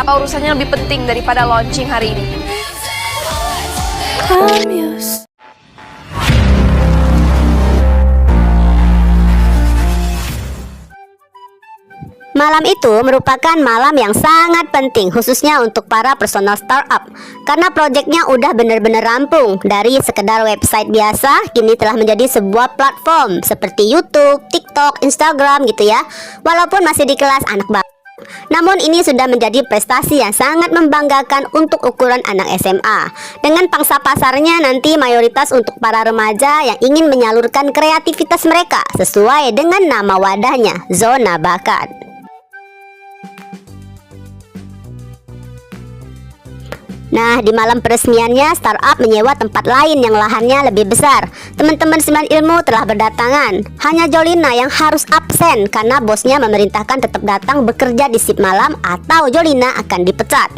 Apa urusannya lebih penting daripada launching hari ini? Malam itu merupakan malam yang sangat penting khususnya untuk para personal startup karena proyeknya udah bener-bener rampung. Dari sekedar website biasa kini telah menjadi sebuah platform seperti YouTube, TikTok, Instagram gitu ya. Walaupun masih di kelas anak baru, namun ini sudah menjadi prestasi yang sangat membanggakan untuk ukuran anak SMA. Dengan pangsa pasarnya nanti mayoritas untuk para remaja yang ingin menyalurkan kreativitas mereka sesuai dengan nama wadahnya, Zona Bakat. Nah, di malam peresmiannya, startup menyewa tempat lain yang lahannya lebih besar. Teman-teman 9 Ilmu telah berdatangan. Hanya Jolina yang harus absen karena bosnya memerintahkan tetap datang bekerja di shift malam atau Jolina akan dipecat.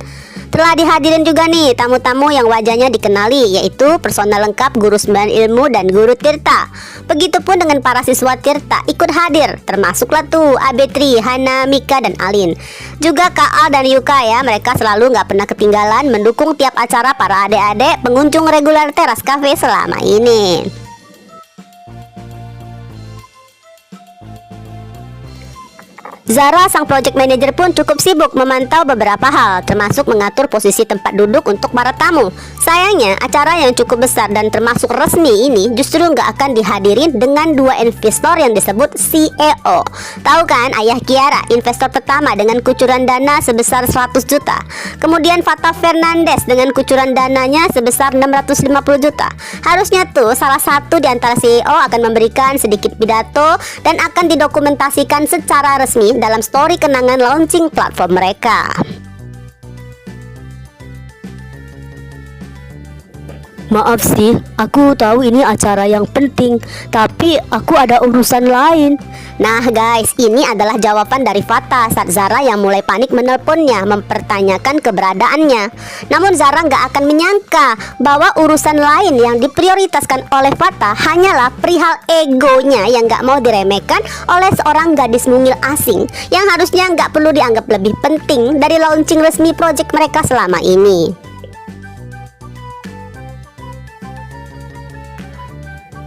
Telah dihadirin juga nih tamu-tamu yang wajahnya dikenali, yaitu personal lengkap guru 9 Ilmu dan guru Tirta. Begitupun dengan para siswa Tirta ikut hadir, termasuklah tuh Abetri, Hana, Mika, dan Alin. Juga Kak Al dan Yuka ya, mereka selalu nggak pernah ketinggalan mendukung tiap acara para adik-adik pengunjung reguler Teras Cafe selama ini. Zara, sang project manager pun cukup sibuk memantau beberapa hal, termasuk mengatur posisi tempat duduk untuk para tamu. Sayangnya, acara yang cukup besar dan termasuk resmi ini justru nggak akan dihadirin dengan dua investor yang disebut CEO. Tahu kan, ayah Kiara, investor pertama dengan kucuran dana sebesar 100 juta. Kemudian Fata Fernandes dengan kucuran dananya sebesar 650 juta. Harusnya tuh salah satu di antara CEO akan memberikan sedikit pidato dan akan didokumentasikan secara resmi dalam story kenangan launching platform mereka. Maaf sih, aku tahu ini acara yang penting, tapi aku ada urusan lain. Nah guys, ini adalah jawaban dari Fata saat Zara yang mulai panik menelponnya mempertanyakan keberadaannya. Namun Zara nggak akan menyangka bahwa urusan lain yang diprioritaskan oleh Fata hanyalah perihal egonya yang nggak mau diremehkan oleh seorang gadis mungil asing yang harusnya nggak perlu dianggap lebih penting dari launching resmi project mereka selama ini.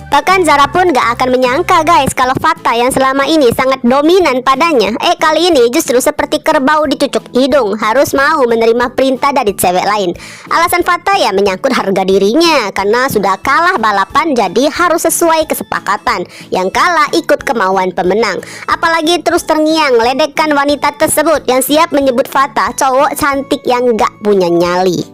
Bahkan Zara pun gak akan menyangka guys kalau Fata yang selama ini sangat dominan padanya kali ini justru seperti kerbau dicucuk hidung, harus mau menerima perintah dari cewek lain. Alasan Fata ya menyangkut harga dirinya karena sudah kalah balapan, jadi harus sesuai kesepakatan. Yang kalah ikut kemauan pemenang. Apalagi terus terngiang ledekkan wanita tersebut yang siap menyebut Fata cowok cantik yang gak punya nyali.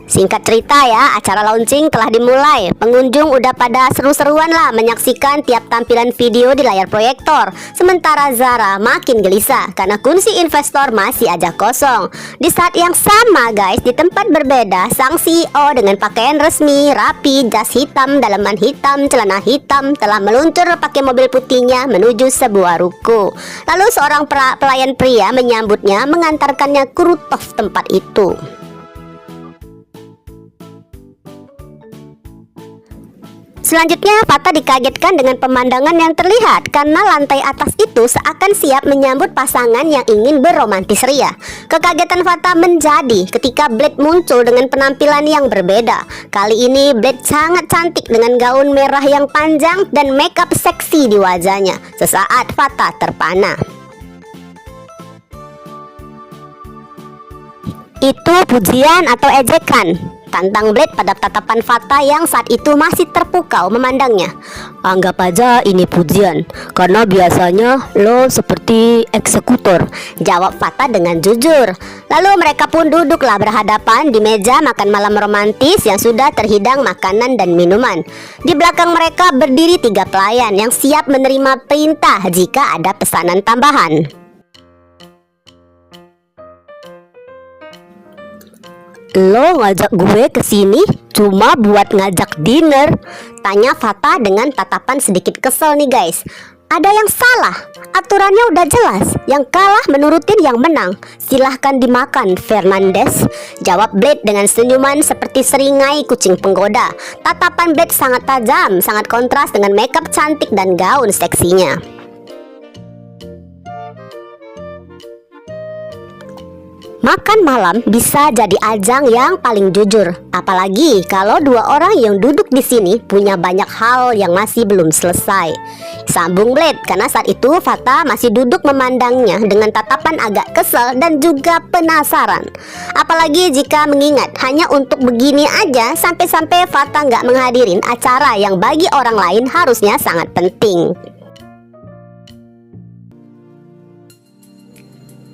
Singkat cerita ya, acara launching telah dimulai. Pengunjung udah pada seru-seruan lah menyaksikan tiap tampilan video di layar proyektor. Sementara Zara makin gelisah karena kursi investor masih aja kosong. Di saat yang sama guys, di tempat berbeda, sang CEO dengan pakaian resmi, rapi, jas hitam, dalaman hitam, celana hitam telah meluncur pakai mobil putihnya menuju sebuah ruko. Lalu seorang pelayan pria menyambutnya, mengantarkannya ke rooftop tempat itu. Selanjutnya Fata dikagetkan dengan pemandangan yang terlihat karena lantai atas itu seakan siap menyambut pasangan yang ingin berromantis ria. Kekagetan Fata menjadi ketika Blade muncul dengan penampilan yang berbeda. Kali ini Blade sangat cantik dengan gaun merah yang panjang dan makeup seksi di wajahnya. Sesaat Fata terpana. Itu pujian atau ejekan? Tantang Blade pada tatapan Fata yang saat itu masih terpukau memandangnya. Anggap aja ini pujian, karena biasanya lo seperti eksekutor, jawab Fata dengan jujur. Lalu mereka pun duduklah berhadapan di meja makan malam romantis yang sudah terhidang makanan dan minuman. Di belakang mereka berdiri 3 pelayan yang siap menerima perintah jika ada pesanan tambahan. Lo ngajak gue ke sini cuma buat ngajak dinner? Tanya Fata dengan tatapan sedikit kesel nih guys. Ada yang salah, aturannya udah jelas. Yang kalah menurutin yang menang. Silahkan dimakan Fernandes, jawab Blade dengan senyuman seperti seringai kucing penggoda. Tatapan Blade sangat tajam, sangat kontras dengan makeup cantik dan gaun seksinya. Makan malam bisa jadi ajang yang paling jujur, apalagi kalau dua orang yang duduk di sini punya banyak hal yang masih belum selesai. Sambung Blade, karena saat itu Fata masih duduk memandangnya dengan tatapan agak kesal dan juga penasaran. Apalagi jika mengingat hanya untuk begini aja sampai-sampai Fata nggak menghadirin acara yang bagi orang lain harusnya sangat penting.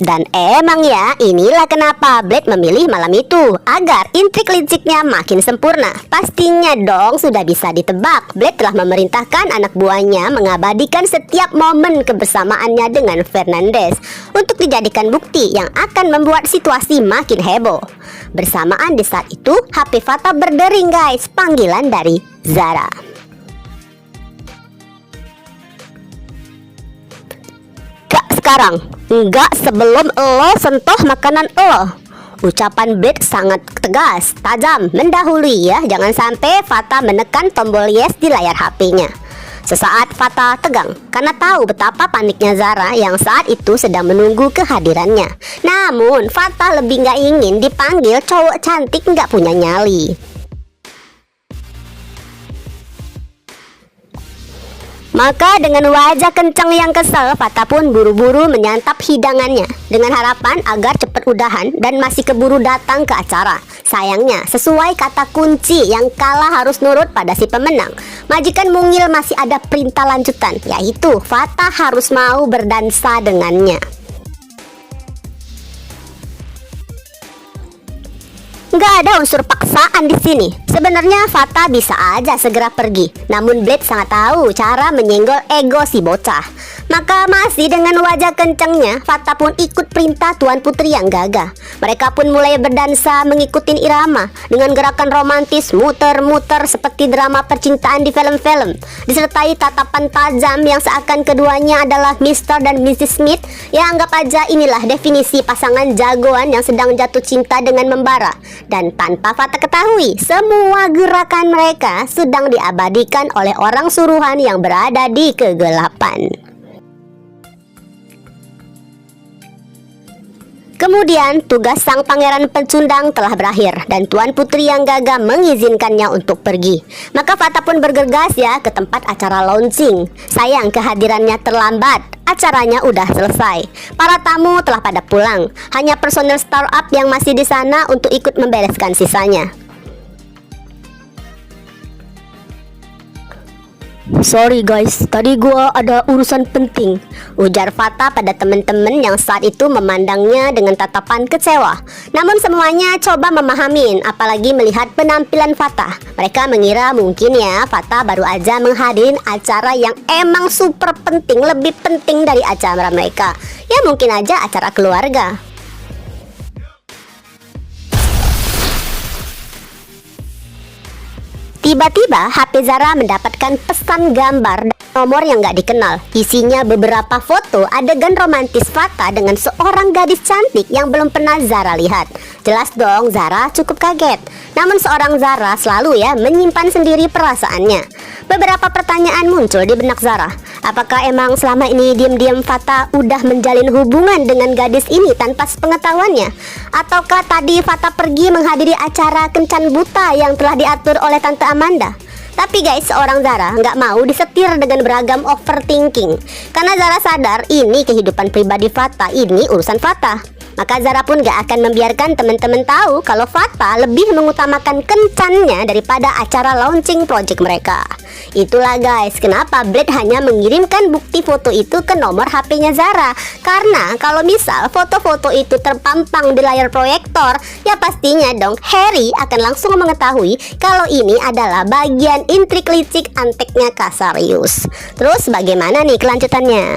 Dan emang ya, inilah kenapa Blade memilih malam itu, agar intrik liciknya makin sempurna. Pastinya dong sudah bisa ditebak, Blade telah memerintahkan anak buahnya mengabadikan setiap momen kebersamaannya dengan Fernandez untuk dijadikan bukti yang akan membuat situasi makin heboh. Bersamaan di saat itu, HP Fata berdering guys, panggilan dari Zara. Sekarang, enggak sebelum lo sentuh makanan lo. Ucapan Blade sangat tegas, tajam, mendahului ya. Jangan sampai Fata menekan tombol yes di layar HP-nya. Sesaat Fata tegang karena tahu betapa paniknya Zara yang saat itu sedang menunggu kehadirannya. Namun Fata lebih nggak ingin dipanggil cowok cantik nggak punya nyali. Maka dengan wajah kencang yang kesal, Fata pun buru-buru menyantap hidangannya dengan harapan agar cepat udahan dan masih keburu datang ke acara. Sayangnya, sesuai kata kunci yang kalah harus nurut pada si pemenang, majikan mungil masih ada perintah lanjutan, yaitu Fata harus mau berdansa dengannya. Nggak ada unsur paksaan di sini. Sebenarnya Fata bisa aja segera pergi, namun Blade sangat tahu cara menyenggol ego si bocah. Maka masih dengan wajah kencangnya, Fata pun ikut perintah Tuan Putri yang gagah. Mereka pun mulai berdansa mengikuti irama dengan gerakan romantis muter-muter seperti drama percintaan di film-film, disertai tatapan tajam yang seakan keduanya adalah Mr. dan Mrs. Smith. Ya anggap aja inilah definisi pasangan jagoan yang sedang jatuh cinta dengan membara. Dan tanpa Fata ketahui, semua gerakan mereka sedang diabadikan oleh orang suruhan yang berada di kegelapan. Kemudian tugas sang pangeran pecundang telah berakhir dan Tuan Putri yang gagah mengizinkannya untuk pergi. Maka Fata pun bergegas ya ke tempat acara launching. Sayang kehadirannya terlambat. Acaranya udah selesai. Para tamu telah pada pulang. Hanya personel startup yang masih di sana untuk ikut membereskan sisanya. Sorry guys, tadi gua ada urusan penting, ujar Fata pada teman-teman yang saat itu memandangnya dengan tatapan kecewa. Namun semuanya coba memahamin, apalagi melihat penampilan Fata. Mereka mengira mungkin ya Fata baru aja menghadiri acara yang emang super penting, lebih penting dari acara mereka. Ya mungkin aja acara keluarga. Tiba-tiba HP Zara mendapatkan pesan gambar dan nomor yang gak dikenal. Isinya beberapa foto adegan romantis Fata dengan seorang gadis cantik yang belum pernah Zara lihat. Jelas dong Zara cukup kaget. Namun seorang Zara selalu ya menyimpan sendiri perasaannya. Beberapa pertanyaan muncul di benak Zara. Apakah emang selama ini diam-diam Fata udah menjalin hubungan dengan gadis ini tanpa sepengetahuannya? Ataukah tadi Fata pergi menghadiri acara kencan buta yang telah diatur oleh Tante Amanda? Tapi guys, seorang Zara nggak mau disetir dengan beragam overthinking. Karena Zara sadar ini kehidupan pribadi Fata, ini urusan Fata. Maka Zara pun gak akan membiarkan teman-teman tahu kalau Fata lebih mengutamakan kencannya daripada acara launching project mereka. Itulah guys, kenapa Blade hanya mengirimkan bukti foto itu ke nomor HP-nya Zara. Karena kalau misal foto-foto itu terpampang di layar proyektor, ya pastinya dong Harry akan langsung mengetahui kalau ini adalah bagian intrik licik anteknya Kasarius. Terus bagaimana nih kelanjutannya?